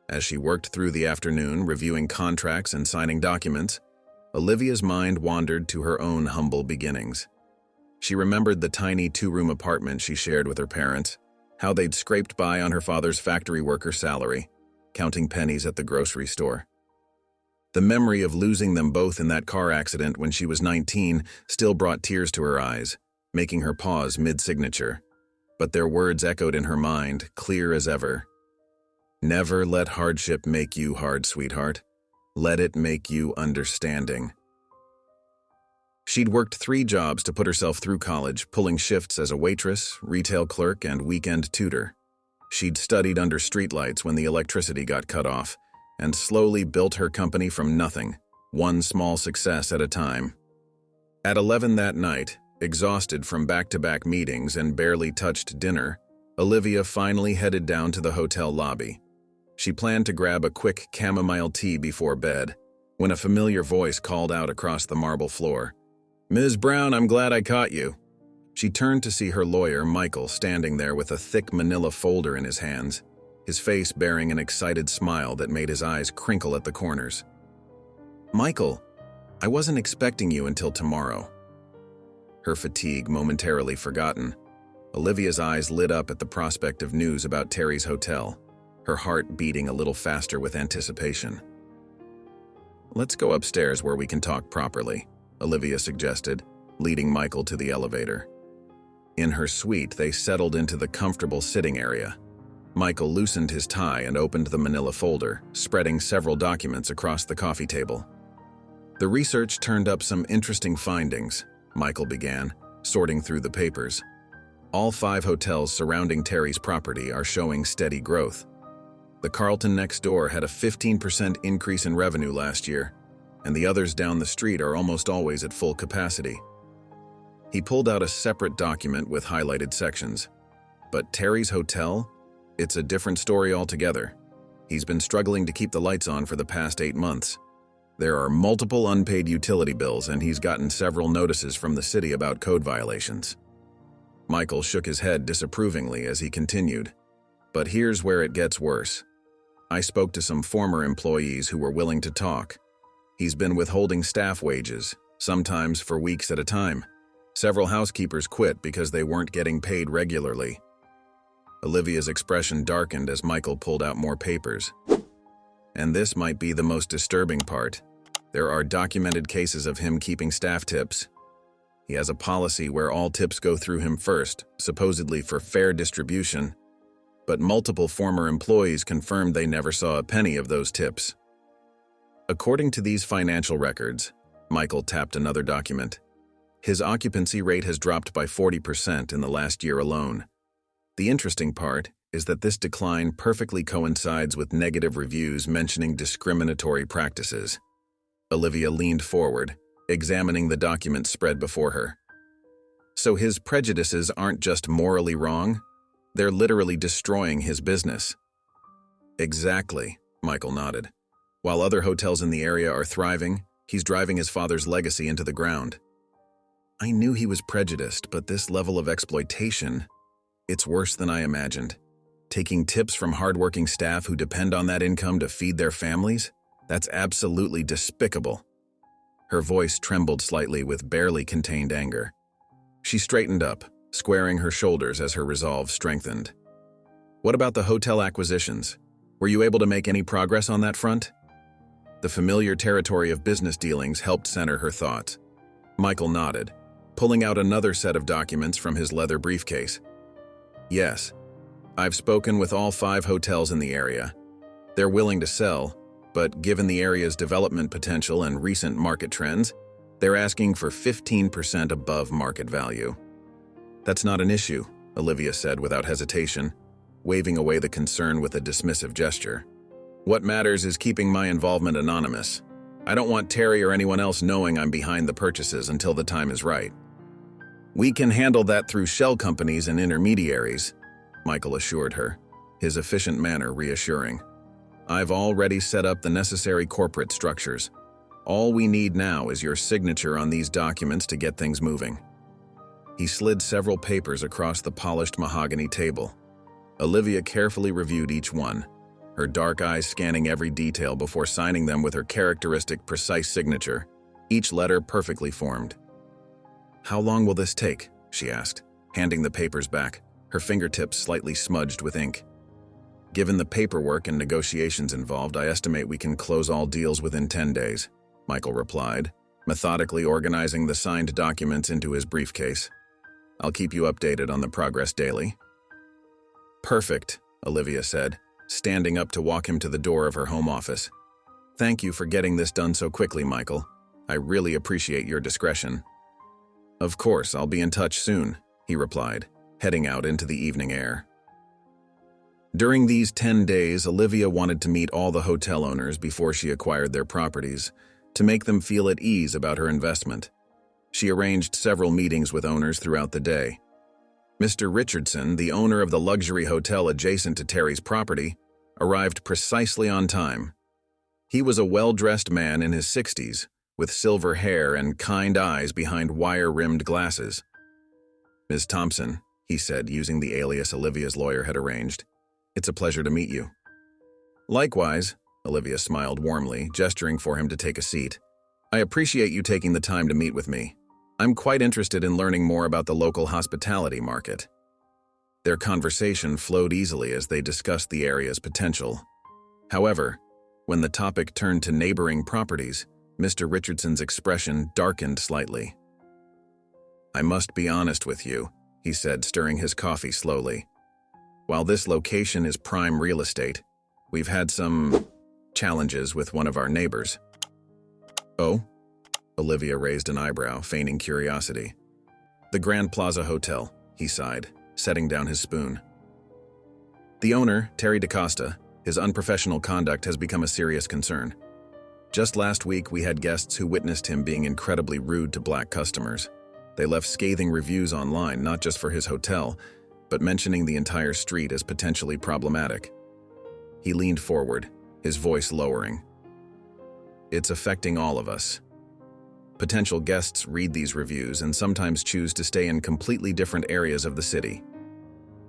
[SPEAKER 1] As she worked through the afternoon, reviewing contracts and signing documents, Olivia's mind wandered to her own humble beginnings. She remembered the tiny two-room apartment she shared with her parents, how they'd scraped by on her father's factory worker salary, counting pennies at the grocery store. The memory of losing them both in that car accident when she was 19 still brought tears to her eyes, making her pause mid-signature. But their words echoed in her mind, clear as ever. "Never let hardship make you hard, sweetheart. Let it make you understanding." She'd worked 3 jobs to put herself through college, pulling shifts as a waitress, retail clerk, and weekend tutor. She'd studied under streetlights when the electricity got cut off, and slowly built her company from nothing, one small success at a time. At 11 that night, exhausted from back-to-back meetings and barely touched dinner, Olivia finally headed down to the hotel lobby. She planned to grab a quick chamomile tea before bed, when a familiar voice called out across the marble floor. "Ms. Brown, I'm glad I caught you." She turned to see her lawyer, Michael, standing there with a thick manila folder in his hands, his face bearing an excited smile that made his eyes crinkle at the corners. "Michael, I wasn't expecting you until tomorrow." Her fatigue momentarily forgotten, Olivia's eyes lit up at the prospect of news about Terry's hotel, her heart beating a little faster with anticipation. "Let's go upstairs where we can talk properly," Olivia suggested, leading Michael to the elevator. In her suite, they settled into the comfortable sitting area. Michael loosened his tie and opened the manila folder, spreading several documents across the coffee table. The research turned up some interesting findings, Michael began, sorting through the papers. All 5 hotels surrounding Terry's property are showing steady growth. The Carlton next door had a 15% increase in revenue last year, and the others down the street are almost always at full capacity. He pulled out a separate document with highlighted sections. But Terry's hotel? It's a different story altogether. He's been struggling to keep the lights on for the past 8 months. There are multiple unpaid utility bills, and he's gotten several notices from the city about code violations. Michael shook his head disapprovingly as he continued. But here's where it gets worse. I spoke to some former employees who were willing to talk. He's been withholding staff wages, sometimes for weeks at a time. Several housekeepers quit because they weren't getting paid regularly. Olivia's expression darkened as Michael pulled out more papers. And this might be the most disturbing part. There are documented cases of him keeping staff tips. He has a policy where all tips go through him first, supposedly for fair distribution. But multiple former employees confirmed they never saw a penny of those tips. According to these financial records, Michael tapped another document. His occupancy rate has dropped by 40% in the last year alone. The interesting part is that this decline perfectly coincides with negative reviews mentioning discriminatory practices. Olivia leaned forward, examining the document spread before her. So his prejudices aren't just morally wrong, they're literally destroying his business. Exactly, Michael nodded. While other hotels in the area are thriving, he's driving his father's legacy into the ground. I knew he was prejudiced, but this level of exploitation, it's worse than I imagined. Taking tips from hardworking staff who depend on that income to feed their families? That's absolutely despicable. Her voice trembled slightly with barely contained anger. She straightened up, squaring her shoulders as her resolve strengthened. What about the hotel acquisitions? Were you able to make any progress on that front? The familiar territory of business dealings helped center her thoughts. Michael nodded, pulling out another set of documents from his leather briefcase. Yes, I've spoken with all 5 hotels in the area. They're willing to sell, but given the area's development potential and recent market trends, they're asking for 15% above market value. That's not an issue, Olivia said without hesitation, waving away the concern with a dismissive gesture. What matters is keeping my involvement anonymous. I don't want Terry or anyone else knowing I'm behind the purchases until the time is right. We can handle that through shell companies and intermediaries, Michael assured her, his efficient manner reassuring. I've already set up the necessary corporate structures. All we need now is your signature on these documents to get things moving. He slid several papers across the polished mahogany table. Olivia carefully reviewed each one, her dark eyes scanning every detail before signing them with her characteristic precise signature, each letter perfectly formed. How long will this take? She asked, handing the papers back, her fingertips slightly smudged with ink. Given the paperwork and negotiations involved, I estimate we can close all deals within 10 days, Michael replied, methodically organizing the signed documents into his briefcase. I'll keep you updated on the progress daily. Perfect, Olivia said, standing up to walk him to the door of her home office. Thank you for getting this done so quickly, Michael. I really appreciate your discretion. Of course, I'll be in touch soon, he replied, heading out into the evening air. During these 10 days, Olivia wanted to meet all the hotel owners before she acquired their properties, to make them feel at ease about her investment. She arranged several meetings with owners throughout the day. Mr. Richardson, the owner of the luxury hotel adjacent to Terry's property, arrived precisely on time. He was a well-dressed man in his 60s, with silver hair and kind eyes behind wire-rimmed glasses. Ms. Thompson, he said, using the alias Olivia's lawyer had arranged. It's a pleasure to meet you. Likewise, Olivia smiled warmly, gesturing for him to take a seat. I appreciate you taking the time to meet with me. I'm quite interested in learning more about the local hospitality market. Their conversation flowed easily as they discussed the area's potential. However, when the topic turned to neighboring properties, Mr. Richardson's expression darkened slightly. I must be honest with you, he said, stirring his coffee slowly. "While this location is prime real estate, we've had some challenges with one of our neighbors." "Oh?" Olivia raised an eyebrow, feigning curiosity. "The Grand Plaza Hotel," he sighed, setting down his spoon. "The owner, Terry DaCosta, his unprofessional conduct has become a serious concern. Just last week, we had guests who witnessed him being incredibly rude to black customers. They left scathing reviews online, not just for his hotel, but mentioning the entire street as potentially problematic." He leaned forward, his voice lowering. "It's affecting all of us. Potential guests read these reviews and sometimes choose to stay in completely different areas of the city.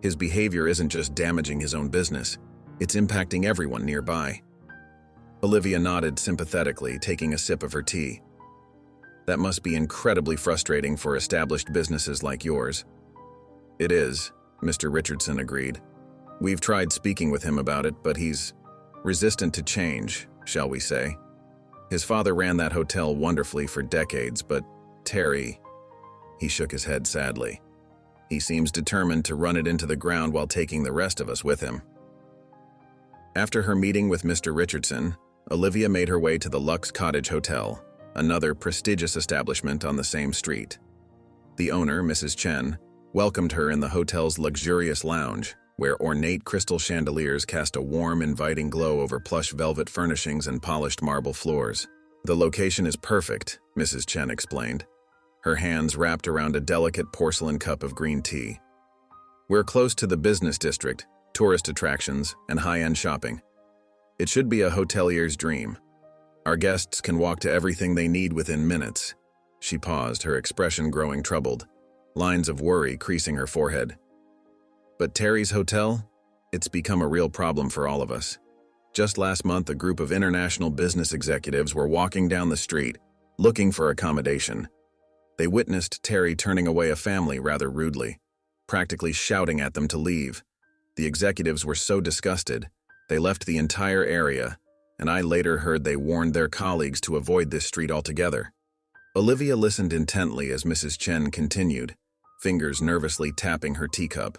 [SPEAKER 1] His behavior isn't just damaging his own business, it's impacting everyone nearby." Olivia nodded sympathetically, taking a sip of her tea. "That must be incredibly frustrating for established businesses like yours." "It is," Mr. Richardson agreed. "We've tried speaking with him about it, but he's resistant to change, shall we say. His father ran that hotel wonderfully for decades, but Terry..." He shook his head sadly. "He seems determined to run it into the ground while taking the rest of us with him." After her meeting with Mr. Richardson, Olivia made her way to the Lux Cottage Hotel, another prestigious establishment on the same street. The owner, Mrs. Chen, welcomed her in the hotel's luxurious lounge, where ornate crystal chandeliers cast a warm, inviting glow over plush velvet furnishings and polished marble floors. "The location is perfect," Mrs. Chen explained, her hands wrapped around a delicate porcelain cup of green tea. "We're close to the business district, tourist attractions, and high-end shopping. It should be a hotelier's dream. Our guests can walk to everything they need within minutes." She paused, her expression growing troubled, lines of worry creasing her forehead. "But Terry's hotel? It's become a real problem for all of us. Just last month, a group of international business executives were walking down the street, looking for accommodation. They witnessed Terry turning away a family rather rudely, practically shouting at them to leave. The executives were so disgusted, they left the entire area, and I later heard they warned their colleagues to avoid this street altogether." Olivia listened intently as Mrs. Chen continued, fingers nervously tapping her teacup.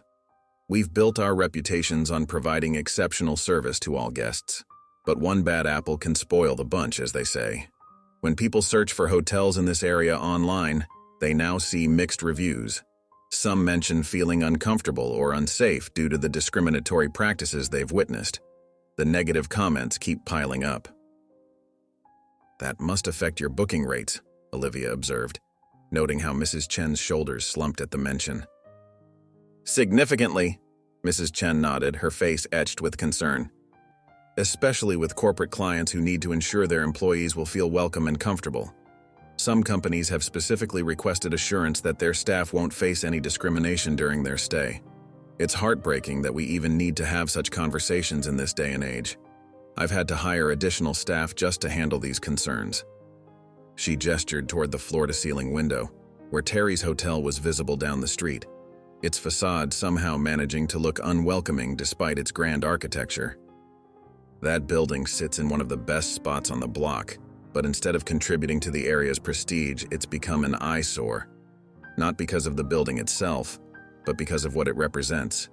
[SPEAKER 1] "We've built our reputations on providing exceptional service to all guests, but one bad apple can spoil the bunch, as they say. When people search for hotels in this area online, they now see mixed reviews. Some mention feeling uncomfortable or unsafe due to the discriminatory practices they've witnessed. The negative comments keep piling up." "That must affect your booking rates," Olivia observed, noting how Mrs. Chen's shoulders slumped at the mention. "Significantly," Mrs. Chen nodded, her face etched with concern. "Especially with corporate clients who need to ensure their employees will feel welcome and comfortable. Some companies have specifically requested assurance that their staff won't face any discrimination during their stay. It's heartbreaking that we even need to have such conversations in this day and age. I've had to hire additional staff just to handle these concerns." She gestured toward the floor-to-ceiling window, where Terry's hotel was visible down the street, its facade somehow managing to look unwelcoming despite its grand architecture. "That building sits in one of the best spots on the block, but instead of contributing to the area's prestige, it's become an eyesore. Not because of the building itself, but because of what it represents: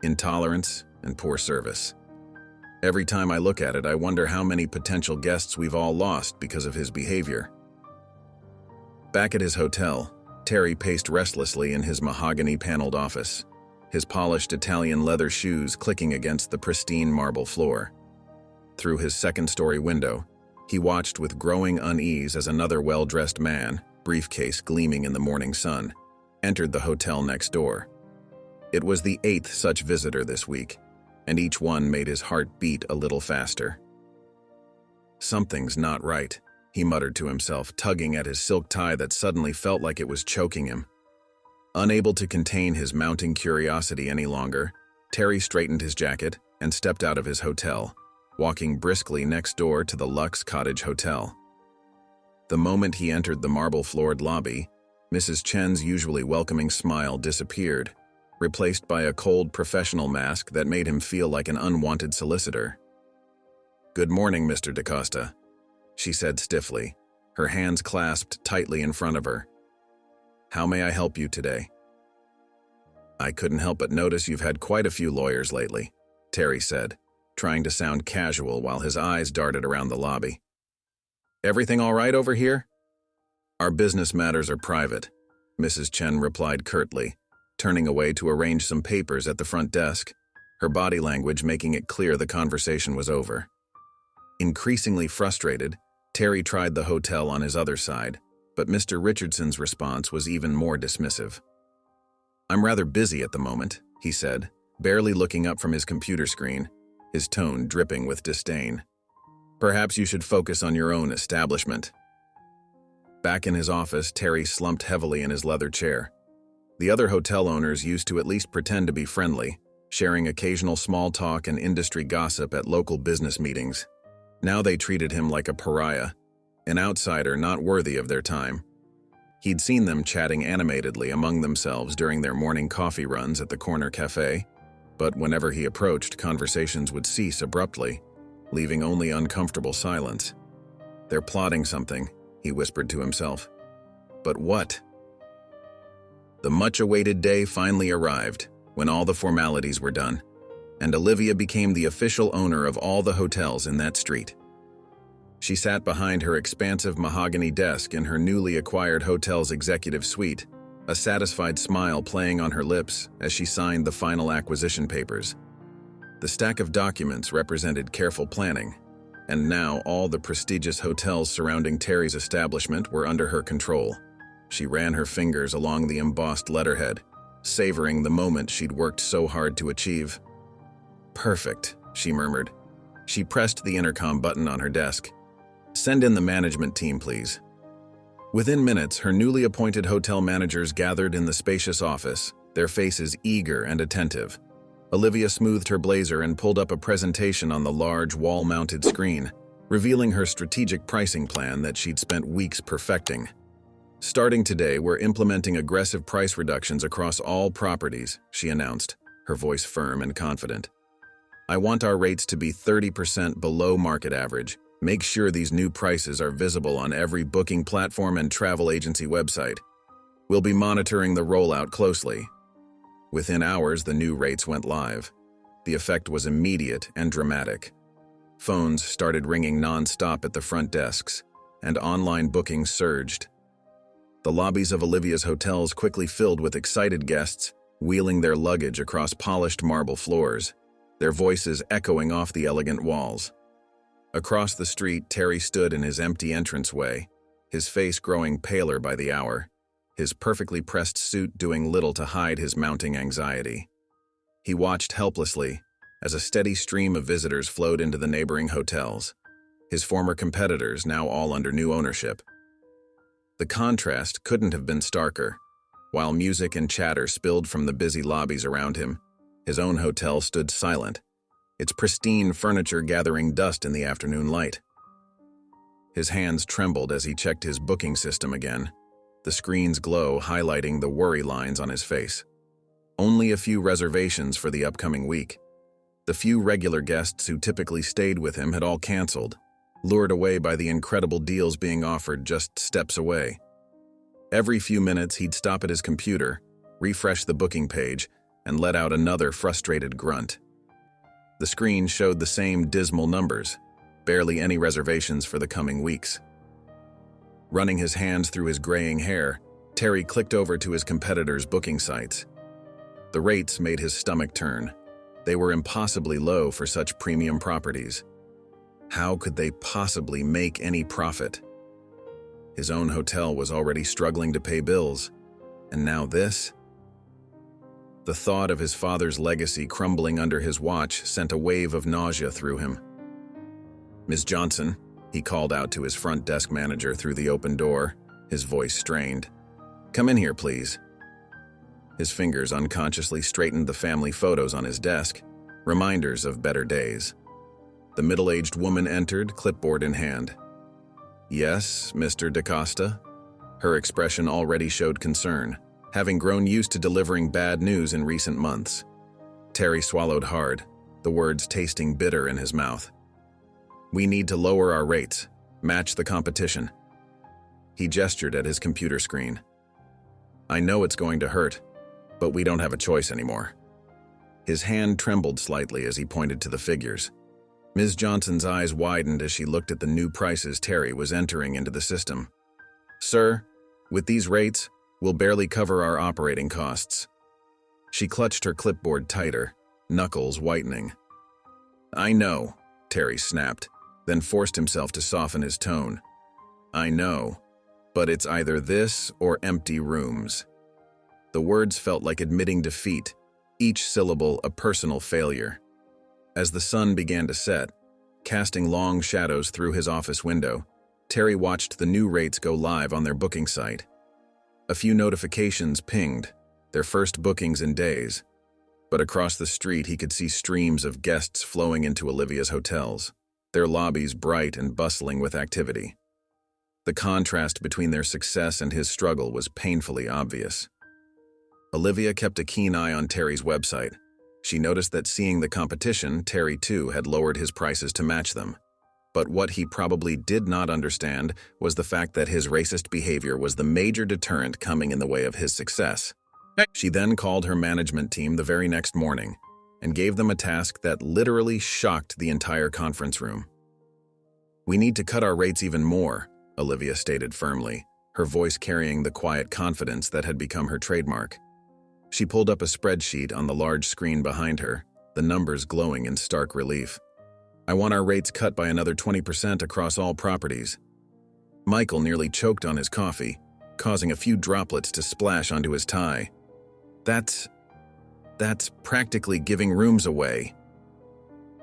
[SPEAKER 1] intolerance and poor service. Every time I look at it, I wonder how many potential guests we've all lost because of his behavior." Back at his hotel, Terry paced restlessly in his mahogany-paneled office, his polished Italian leather shoes clicking against the pristine marble floor. Through his second-story window, he watched with growing unease as another well-dressed man, briefcase gleaming in the morning sun, entered the hotel next door. It was the 8th such visitor this week, and each one made his heart beat a little faster. "Something's not right," he muttered to himself, tugging at his silk tie that suddenly felt like it was choking him. Unable to contain his mounting curiosity any longer, Terry straightened his jacket and stepped out of his hotel, walking briskly next door to the Lux Cottage Hotel. The moment he entered the marble-floored lobby, Mrs. Chen's usually welcoming smile disappeared, replaced by a cold professional mask that made him feel like an unwanted solicitor. "Good morning, Mr. DaCosta," she said stiffly, her hands clasped tightly in front of her. "How may I help you today?" I couldn't help but notice you've had quite a few lawyers lately, Terry said, trying to sound casual while his eyes darted around the lobby. Everything all right over here? Our business matters are private, Mrs. Chen replied curtly, turning away to arrange some papers at the front desk, her body language making it clear the conversation was over. Increasingly frustrated, Terry tried the hotel on his other side, but Mr. Richardson's response was even more dismissive. I'm rather busy at the moment, he said, barely looking up from his computer screen, his tone dripping with disdain. Perhaps you should focus on your own establishment. Back in his office, Terry slumped heavily in his leather chair. The other hotel owners used to at least pretend to be friendly, sharing occasional small talk and industry gossip at local business meetings. Now they treated him like a pariah, an outsider not worthy of their time. He'd seen them chatting animatedly among themselves during their morning coffee runs at the corner cafe, but whenever he approached, conversations would cease abruptly, leaving only uncomfortable silence. They're plotting something, he whispered to himself. But what? The much-awaited day finally arrived, when all the formalities were done, and Olivia became the official owner of all the hotels in that street. She sat behind her expansive mahogany desk in her newly acquired hotel's executive suite, a satisfied smile playing on her lips as she signed the final acquisition papers. The stack of documents represented careful planning, and now all the prestigious hotels surrounding Terry's establishment were under her control. She ran her fingers along the embossed letterhead, savoring the moment she'd worked so hard to achieve. Perfect, she murmured. She pressed the intercom button on her desk. Send in the management team, please. Within minutes, her newly appointed hotel managers gathered in the spacious office, their faces eager and attentive. Olivia smoothed her blazer and pulled up a presentation on the large wall-mounted screen, revealing her strategic pricing plan that she'd spent weeks perfecting. Starting today, we're implementing aggressive price reductions across all properties, she announced, her voice firm and confident. I want our rates to be 30% below market average. Make sure these new prices are visible on every booking platform and travel agency website. We'll be monitoring the rollout closely. Within hours, the new rates went live. The effect was immediate and dramatic. Phones started ringing non-stop at the front desks, and online bookings surged. The lobbies of Olivia's hotels quickly filled with excited guests, wheeling their luggage across polished marble floors, their voices echoing off the elegant walls. Across the street, Terry stood in his empty entranceway, his face growing paler by the hour, his perfectly pressed suit doing little to hide his mounting anxiety. He watched helplessly as a steady stream of visitors flowed into the neighboring hotels, his former competitors now all under new ownership. The contrast couldn't have been starker. While music and chatter spilled from the busy lobbies around him, his own hotel stood silent, its pristine furniture gathering dust in the afternoon light. His hands trembled as he checked his booking system again, the screen's glow highlighting the worry lines on his face. Only a few reservations for the upcoming week. The few regular guests who typically stayed with him had all canceled, lured away by the incredible deals being offered just steps away. Every few minutes, he'd stop at his computer, refresh the booking page, and let out another frustrated grunt. The screen showed the same dismal numbers, barely any reservations for the coming weeks. Running his hands through his graying hair, Terry clicked over to his competitors' booking sites. The rates made his stomach turn. They were impossibly low for such premium properties. How could they possibly make any profit? His own hotel was already struggling to pay bills, and now this? The thought of his father's legacy crumbling under his watch sent a wave of nausea through him. "Miss Johnson," he called out to his front desk manager through the open door, his voice strained. "Come in here, please." His fingers unconsciously straightened the family photos on his desk, reminders of better days. The middle-aged woman entered, clipboard in hand. "Yes, Mr. DaCosta?" Her expression already showed concern, having grown used to delivering bad news in recent months. Terry swallowed hard, the words tasting bitter in his mouth. "We need to lower our rates, match the competition." He gestured at his computer screen. "I know it's going to hurt, but we don't have a choice anymore." His hand trembled slightly as he pointed to the figures. Ms. Johnson's eyes widened as she looked at the new prices Terry was entering into the system. "Sir, with these rates, we'll barely cover our operating costs." She clutched her clipboard tighter, knuckles whitening. "I know," Terry snapped, then forced himself to soften his tone. "I know, but it's either this or empty rooms." The words felt like admitting defeat, each syllable a personal failure. As the sun began to set, casting long shadows through his office window, Terry watched the new rates go live on their booking site. A few notifications pinged, their first bookings in days, but across the street he could see streams of guests flowing into Olivia's hotels, their lobbies bright and bustling with activity. The contrast between their success and his struggle was painfully obvious. Olivia kept a keen eye on Terry's website. She noticed that seeing the competition, Terry too had lowered his prices to match them. But what he probably did not understand was the fact that his racist behavior was the major deterrent coming in the way of his success. She then called her management team the very next morning and gave them a task that literally shocked the entire conference room. "We need to cut our rates even more," Olivia stated firmly, her voice carrying the quiet confidence that had become her trademark. She pulled up a spreadsheet on the large screen behind her, the numbers glowing in stark relief. "I want our rates cut by another 20% across all properties." Michael nearly choked on his coffee, causing a few droplets to splash onto his tie. That's practically giving rooms away."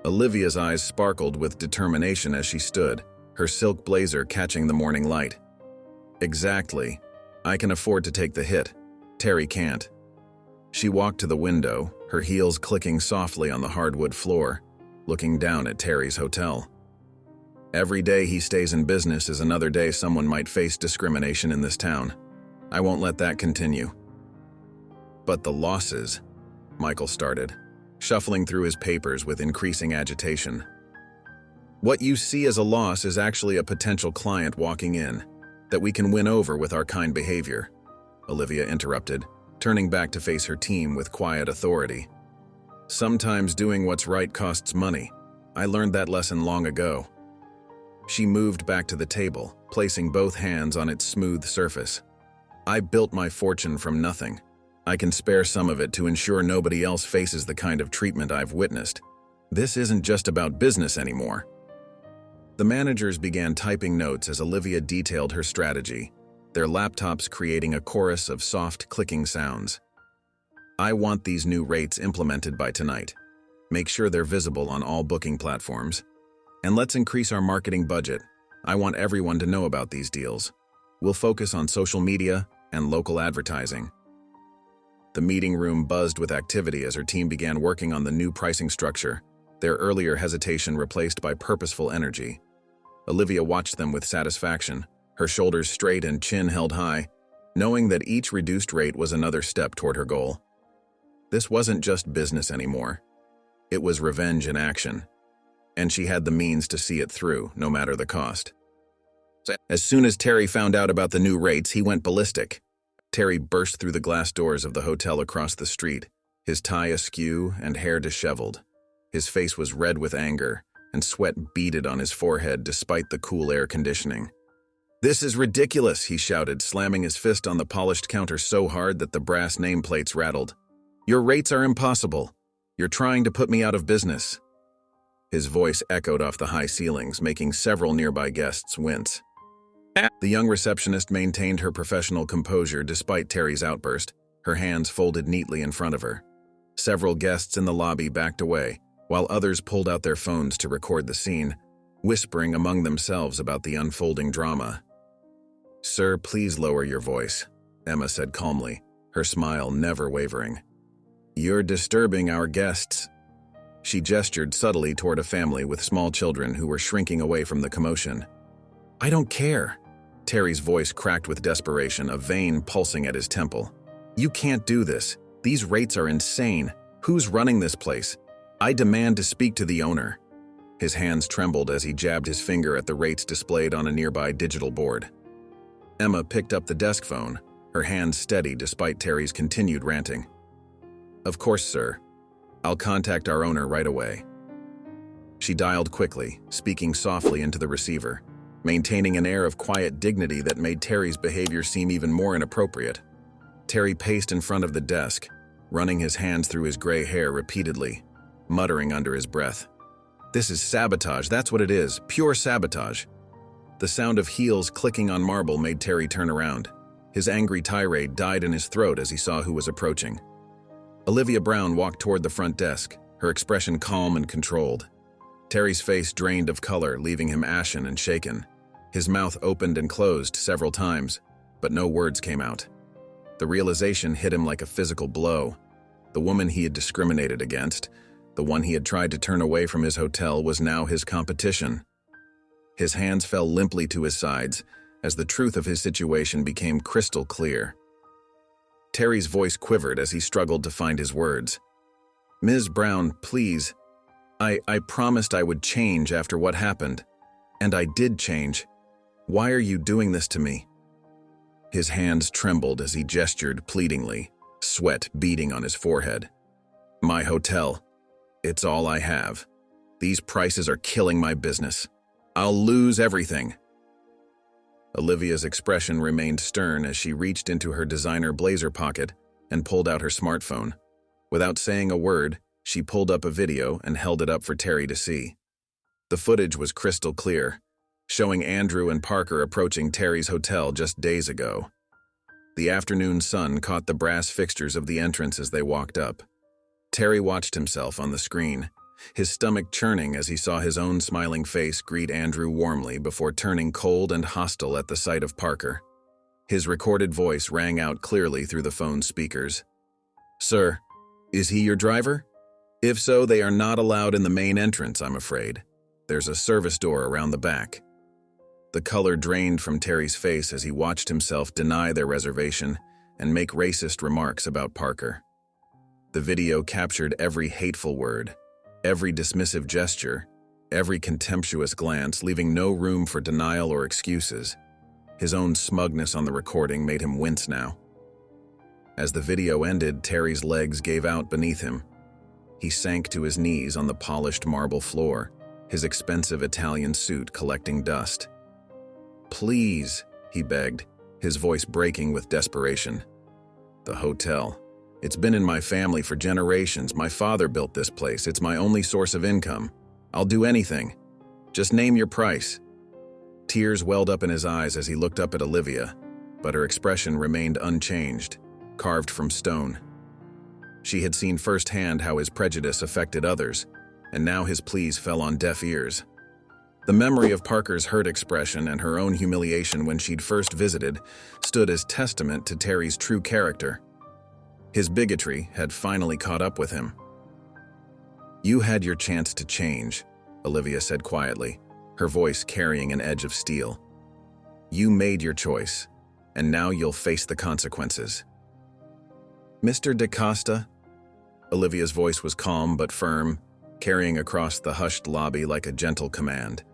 [SPEAKER 1] Olivia's eyes sparkled with determination as she stood, her silk blazer catching the morning light. "Exactly. I can afford to take the hit. Terry can't." She walked to the window, her heels clicking softly on the hardwood floor, looking down at Terry's hotel. "Every day he stays in business is another day someone might face discrimination in this town. I won't let that continue." "But the losses," Michael started, shuffling through his papers with increasing agitation. "What you see as a loss is actually a potential client walking in, that we can win over with our kind behavior," Olivia interrupted, turning back to face her team with quiet authority. "Sometimes doing what's right costs money. I learned that lesson long ago." She moved back to the table, placing both hands on its smooth surface. "I built my fortune from nothing. I can spare some of it to ensure nobody else faces the kind of treatment I've witnessed. This isn't just about business anymore." The managers began typing notes as Olivia detailed her strategy, their laptops creating a chorus of soft clicking sounds. "I want these new rates implemented by tonight. Make sure they're visible on all booking platforms. And let's increase our marketing budget. I want everyone to know about these deals. We'll focus on social media and local advertising." The meeting room buzzed with activity as her team began working on the new pricing structure, their earlier hesitation replaced by purposeful energy. Olivia watched them with satisfaction, her shoulders straight and chin held high, knowing that each reduced rate was another step toward her goal. This wasn't just business anymore. It was revenge in action, and she had the means to see it through, no matter the cost. As soon as Terry found out about the new rates, he went ballistic. Terry burst through the glass doors of the hotel across the street, his tie askew and hair disheveled. His face was red with anger, and sweat beaded on his forehead despite the cool air conditioning. "This is ridiculous," he shouted, slamming his fist on the polished counter so hard that the brass nameplates rattled. "Your rates are impossible. You're trying to put me out of business." His voice echoed off the high ceilings, making several nearby guests wince. The young receptionist maintained her professional composure despite Terry's outburst, her hands folded neatly in front of her. Several guests in the lobby backed away, while others pulled out their phones to record the scene, whispering among themselves about the unfolding drama. "Sir, please lower your voice," Emma said calmly, her smile never wavering. "You're disturbing our guests." She gestured subtly toward a family with small children who were shrinking away from the commotion. "I don't care." Terry's voice cracked with desperation, a vein pulsing at his temple. "You can't do this. These rates are insane. Who's running this place? I demand to speak to the owner." His hands trembled as he jabbed his finger at the rates displayed on a nearby digital board. Emma picked up the desk phone, her hands steady despite Terry's continued ranting. "Of course, sir. I'll contact our owner right away." She dialed quickly, speaking softly into the receiver, maintaining an air of quiet dignity that made Terry's behavior seem even more inappropriate. Terry paced in front of the desk, running his hands through his gray hair repeatedly, muttering under his breath. "This is sabotage, that's what it is, pure sabotage." The sound of heels clicking on marble made Terry turn around. His angry tirade died in his throat as he saw who was approaching. Olivia Brown walked toward the front desk, her expression calm and controlled. Terry's face drained of color, leaving him ashen and shaken. His mouth opened and closed several times, but no words came out. The realization hit him like a physical blow. The woman he had discriminated against, the one he had tried to turn away from his hotel, was now his competition. His hands fell limply to his sides as the truth of his situation became crystal clear. Terry's voice quivered as he struggled to find his words. "Ms. Brown, please. I promised I would change after what happened. And I did change. Why are you doing this to me?" His hands trembled as he gestured pleadingly, sweat beading on his forehead. "My hotel. It's all I have. These prices are killing my business. I'll lose everything." Olivia's expression remained stern as she reached into her designer blazer pocket and pulled out her smartphone. Without saying a word, she pulled up a video and held it up for Terry to see. The footage was crystal clear, showing Andrew and Parker approaching Terry's hotel just days ago. The afternoon sun caught the brass fixtures of the entrance as they walked up. Terry watched himself on the screen, his stomach churning as he saw his own smiling face greet Andrew warmly before turning cold and hostile at the sight of Parker. His recorded voice rang out clearly through the phone's speakers. "Sir, is he your driver? If so, they are not allowed in the main entrance, I'm afraid. There's a service door around the back." The color drained from Terry's face as he watched himself deny their reservation and make racist remarks about Parker. The video captured every hateful word, every dismissive gesture, every contemptuous glance, leaving no room for denial or excuses. His own smugness on the recording made him wince now. As the video ended, Terry's legs gave out beneath him. He sank to his knees on the polished marble floor, his expensive Italian suit collecting dust. "Please," he begged, his voice breaking with desperation. "The hotel. It's been in my family for generations. My father built this place. It's my only source of income. I'll do anything. Just name your price." Tears welled up in his eyes as he looked up at Olivia, but her expression remained unchanged, carved from stone. She had seen firsthand how his prejudice affected others, and now his pleas fell on deaf ears. The memory of Parker's hurt expression and her own humiliation when she'd first visited stood as testament to Terry's true character. His bigotry had finally caught up with him. "You had your chance to change," Olivia said quietly, her voice carrying an edge of steel. "You made your choice, and now you'll face the consequences." "Mr. DaCosta?" Olivia's voice was calm but firm, carrying across the hushed lobby like a gentle command.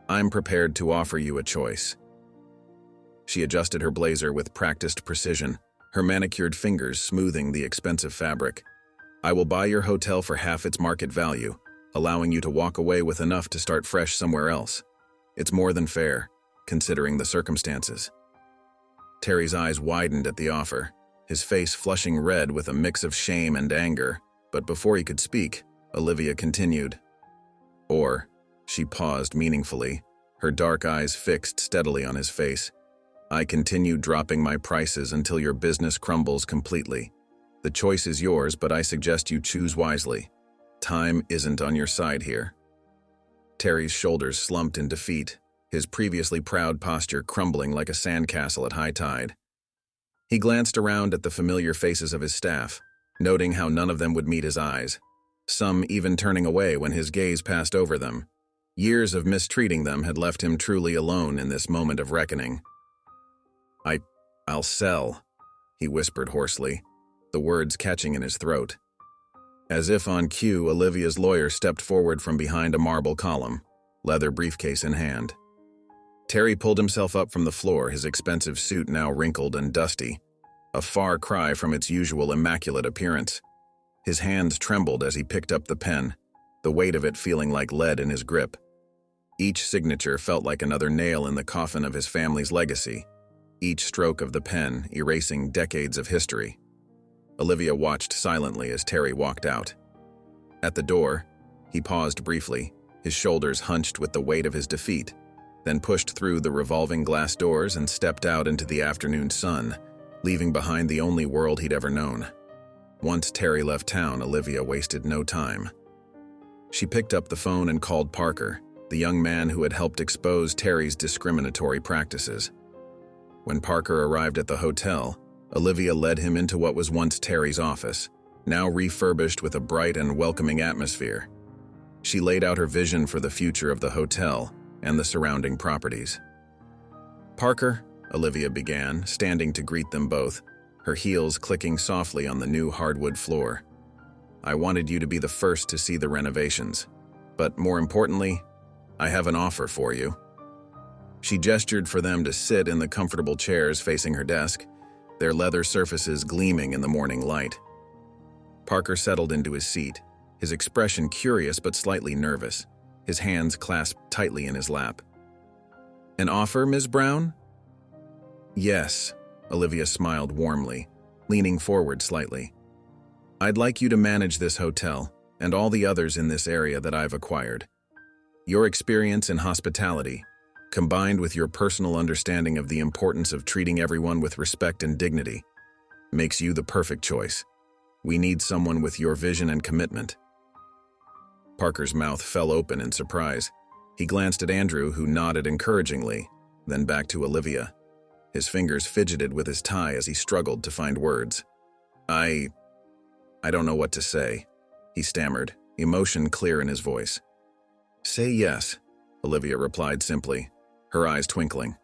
[SPEAKER 1] "I'm prepared to offer you a choice." She adjusted her blazer with practiced precision, her manicured fingers smoothing the expensive fabric. "I will buy your hotel for half its market value, allowing you to walk away with enough to start fresh somewhere else. It's more than fair, considering the circumstances." Terry's eyes widened at the offer, his face flushing red with a mix of shame and anger, but before he could speak, Olivia continued. "Or," she paused meaningfully, her dark eyes fixed steadily on his face, "I continue dropping my prices until your business crumbles completely. The choice is yours, but I suggest you choose wisely. Time isn't on your side here." Terry's shoulders slumped in defeat, his previously proud posture crumbling like a sandcastle at high tide. He glanced around at the familiar faces of his staff, noting how none of them would meet his eyes, some even turning away when his gaze passed over them. Years of mistreating them had left him truly alone in this moment of reckoning. I'll sell," he whispered hoarsely, the words catching in his throat. As if on cue, Olivia's lawyer stepped forward from behind a marble column, leather briefcase in hand. Terry pulled himself up from the floor, his expensive suit now wrinkled and dusty, a far cry from its usual immaculate appearance. His hands trembled as he picked up the pen, the weight of it feeling like lead in his grip. Each signature felt like another nail in the coffin of his family's legacy, each stroke of the pen erasing decades of history. Olivia watched silently as Terry walked out. At the door, he paused briefly, his shoulders hunched with the weight of his defeat, then pushed through the revolving glass doors and stepped out into the afternoon sun, leaving behind the only world he'd ever known. Once Terry left town, Olivia wasted no time. She picked up the phone and called Parker, the young man who had helped expose Terry's discriminatory practices. When Parker arrived at the hotel, Olivia led him into what was once Terry's office, now refurbished with a bright and welcoming atmosphere. She laid out her vision for the future of the hotel and the surrounding properties. "Parker," Olivia began, standing to greet them both, her heels clicking softly on the new hardwood floor. "I wanted you to be the first to see the renovations. But more importantly, I have an offer for you." She gestured for them to sit in the comfortable chairs facing her desk, their leather surfaces gleaming in the morning light. Parker settled into his seat, his expression curious but slightly nervous, his hands clasped tightly in his lap. "An offer, Ms. Brown?" "Yes," Olivia smiled warmly, leaning forward slightly. "I'd like you to manage this hotel and all the others in this area that I've acquired. Your experience in hospitality, combined with your personal understanding of the importance of treating everyone with respect and dignity, makes you the perfect choice. We need someone with your vision and commitment." Parker's mouth fell open in surprise. He glanced at Andrew, who nodded encouragingly, then back to Olivia. His fingers fidgeted with his tie as he struggled to find words. I don't know what to say," he stammered, emotion clear in his voice. "Say yes," Olivia replied simply, her eyes twinkling.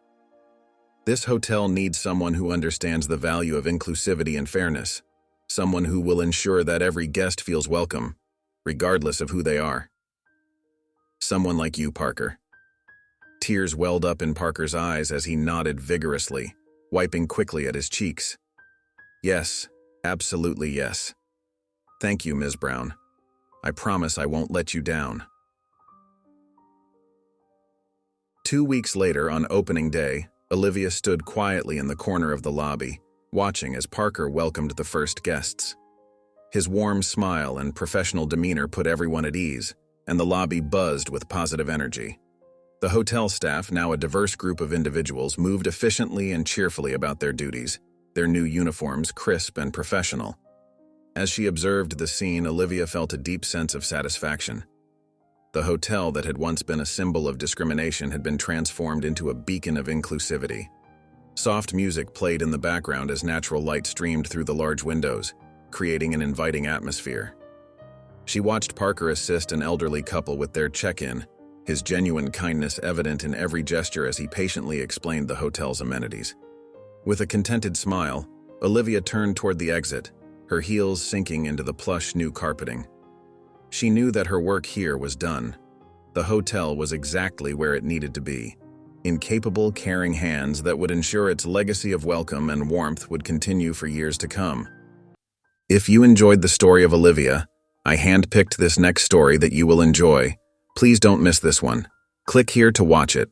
[SPEAKER 1] "This hotel needs someone who understands the value of inclusivity and fairness, someone who will ensure that every guest feels welcome, regardless of who they are. Someone like you, Parker." Tears welled up in Parker's eyes as he nodded vigorously, wiping quickly at his cheeks. "Yes, absolutely yes. Thank you, Ms. Brown. I promise I won't let you down." 2 weeks later, on opening day, Olivia stood quietly in the corner of the lobby, watching as Parker welcomed the first guests. His warm smile and professional demeanor put everyone at ease, and the lobby buzzed with positive energy. The hotel staff, now a diverse group of individuals, moved efficiently and cheerfully about their duties, their new uniforms crisp and professional. As she observed the scene, Olivia felt a deep sense of satisfaction. The hotel that had once been a symbol of discrimination had been transformed into a beacon of inclusivity. Soft music played in the background as natural light streamed through the large windows, creating an inviting atmosphere. She watched Parker assist an elderly couple with their check-in, his genuine kindness evident in every gesture as he patiently explained the hotel's amenities. With a contented smile, Olivia turned toward the exit, her heels sinking into the plush new carpeting. She knew that her work here was done. The hotel was exactly where it needed to be, in capable, caring hands that would ensure its legacy of welcome and warmth would continue for years to come. If you enjoyed the story of Olivia, I handpicked this next story that you will enjoy. Please don't miss this one. Click here to watch it.